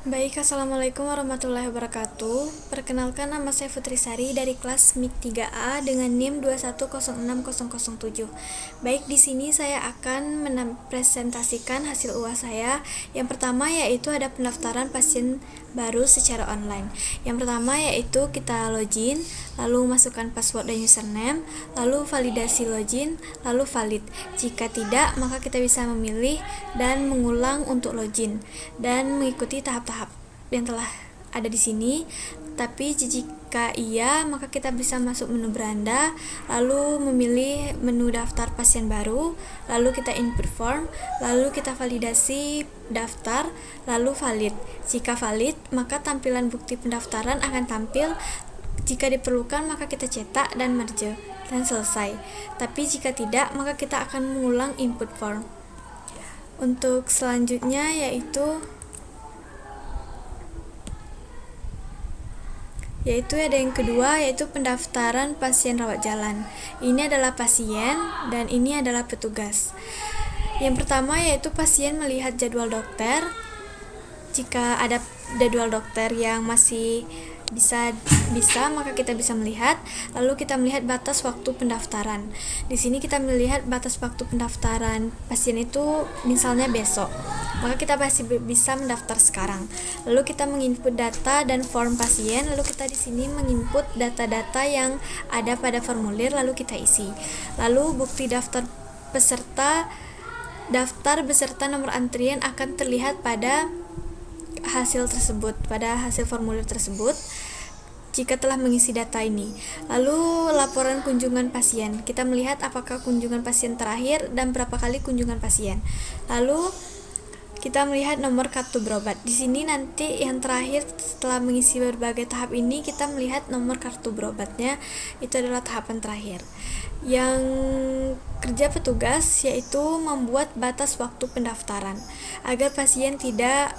Baik, Assalamualaikum warahmatullahi wabarakatuh. Perkenalkan, nama saya Putri Sari dari kelas MIK 3A dengan NIM 2106007. Baik, di sini saya akan presentasikan hasil UAS saya. Yang pertama yaitu ada pendaftaran pasien baru secara online. Yang pertama yaitu kita login, lalu masukkan password dan username, lalu validasi login, lalu valid. Jika tidak, maka kita bisa memilih dan mengulang untuk login dan mengikuti tahap-tahap yang telah ada di sini. Tapi jika iya, maka kita bisa masuk menu beranda, lalu memilih menu daftar pasien baru, lalu kita input form, lalu kita validasi daftar, lalu valid. Jika valid, maka tampilan bukti pendaftaran akan tampil. Jika diperlukan, maka kita cetak dan merge dan selesai. Tapi jika tidak, maka kita akan mengulang input form. Untuk selanjutnya yaitu ada yang kedua, yaitu pendaftaran pasien rawat jalan. Ini adalah pasien dan ini adalah petugas. Yang pertama yaitu pasien melihat jadwal dokter. Jika ada jadwal dokter yang masih bisa maka kita bisa melihat. Lalu kita melihat batas waktu pendaftaran. Di sini kita melihat batas waktu pendaftaran pasien itu misalnya besok, maka kita masih bisa mendaftar sekarang. Lalu kita menginput data dan form pasien, lalu kita di sini menginput data-data yang ada pada formulir, lalu kita isi. Lalu bukti daftar beserta nomor antrian akan terlihat pada hasil formulir tersebut jika telah mengisi data ini. Lalu laporan kunjungan pasien, kita melihat apakah kunjungan pasien terakhir dan berapa kali kunjungan pasien. Lalu kita melihat nomor kartu berobat. Di sini nanti yang terakhir setelah mengisi berbagai tahap ini, kita melihat nomor kartu berobatnya, itu adalah tahapan terakhir. Yang kerja petugas yaitu membuat batas waktu pendaftaran. Agar pasien tidak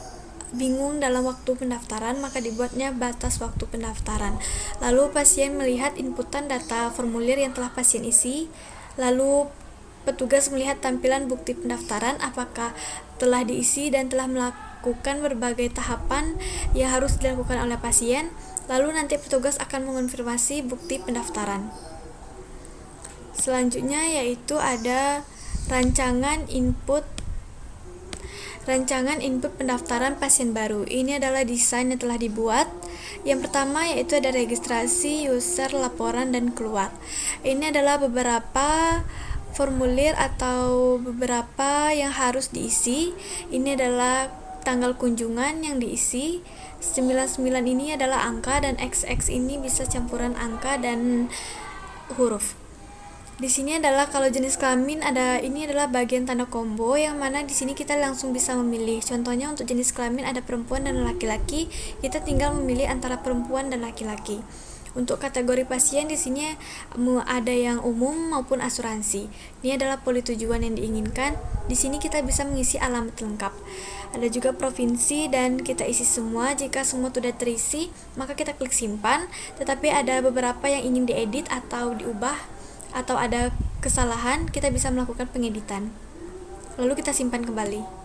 bingung dalam waktu pendaftaran, maka dibuatnya batas waktu pendaftaran. Lalu pasien melihat inputan data formulir yang telah pasien isi. Lalu petugas melihat tampilan bukti pendaftaran apakah telah diisi dan telah melakukan berbagai tahapan yang harus dilakukan oleh pasien. Lalu nanti petugas akan mengonfirmasi bukti pendaftaran. Selanjutnya yaitu ada rancangan input pendaftaran pasien baru. Ini adalah desain yang telah dibuat. Yang pertama yaitu ada registrasi, user, laporan, dan keluar. Ini adalah beberapa formulir atau beberapa yang harus diisi. Ini adalah tanggal kunjungan yang diisi. 99 ini adalah angka dan XX ini bisa campuran angka dan huruf. Di sini adalah kalau jenis kelamin ini adalah bagian tanda combo yang mana di sini kita langsung bisa memilih. Contohnya untuk jenis kelamin ada perempuan dan laki-laki, kita tinggal memilih antara perempuan dan laki-laki. Untuk kategori pasien di sini ada yang umum maupun asuransi. Ini adalah polytujuan yang diinginkan. Di sini kita bisa mengisi alamat lengkap. Ada juga provinsi dan kita isi semua. Jika semua sudah terisi, maka kita klik simpan. Tetapi ada beberapa yang ingin diedit atau diubah atau ada kesalahan, kita bisa melakukan pengeditan. Lalu kita simpan kembali.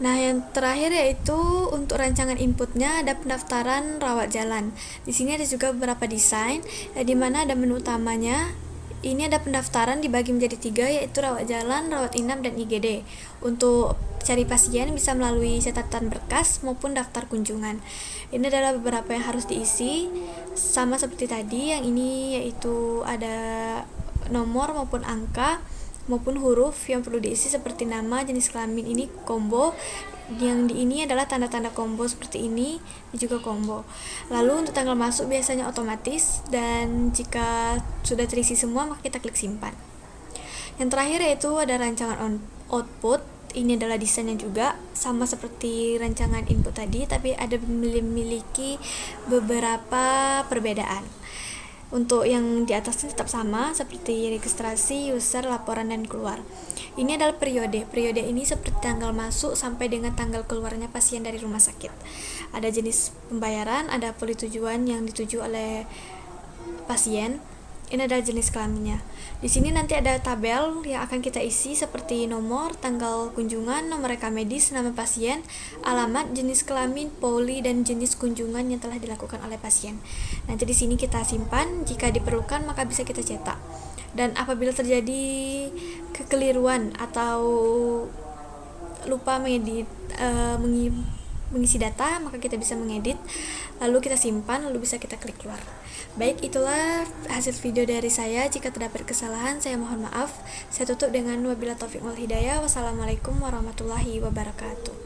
Nah, yang terakhir yaitu untuk rancangan inputnya ada pendaftaran rawat jalan. Di sini ada juga beberapa desain, di mana ada menu utamanya. Ini ada pendaftaran dibagi menjadi 3, yaitu rawat jalan, rawat inap, dan IGD. Untuk cari pasien bisa melalui catatan berkas maupun daftar kunjungan. Ini adalah beberapa yang harus diisi, sama seperti tadi. Yang ini yaitu ada nomor maupun angka maupun huruf yang perlu diisi seperti nama, jenis kelamin ini combo. Yang di ini adalah tanda-tanda combo seperti ini juga combo. Lalu untuk tanggal masuk biasanya otomatis, dan jika sudah terisi semua maka kita klik simpan. Yang terakhir yaitu ada rancangan output. Ini adalah desainnya juga sama seperti rancangan input tadi, tapi ada memiliki beberapa perbedaan. Untuk yang di atasnya tetap sama seperti registrasi, user, laporan, dan keluar. Ini adalah periode. Periode ini seperti tanggal masuk sampai dengan tanggal keluarnya pasien dari rumah sakit. Ada jenis pembayaran, ada polytujuan yang dituju oleh pasien. Ini adalah jenis kelaminnya. Di sini nanti ada tabel yang akan kita isi seperti nomor, tanggal kunjungan, nomor rekam medis, nama pasien, alamat, jenis kelamin, poli, dan jenis kunjungan yang telah dilakukan oleh pasien. Nanti di sini kita simpan, jika diperlukan maka bisa kita cetak. Dan apabila terjadi kekeliruan atau lupa mengisi data, maka kita bisa mengedit, lalu kita simpan, lalu bisa kita klik keluar. Baik, itulah hasil video dari saya. Jika terdapat kesalahan, saya mohon maaf. Saya tutup dengan wabillahi taufiq wal hidayah. Wassalamualaikum warahmatullahi wabarakatuh.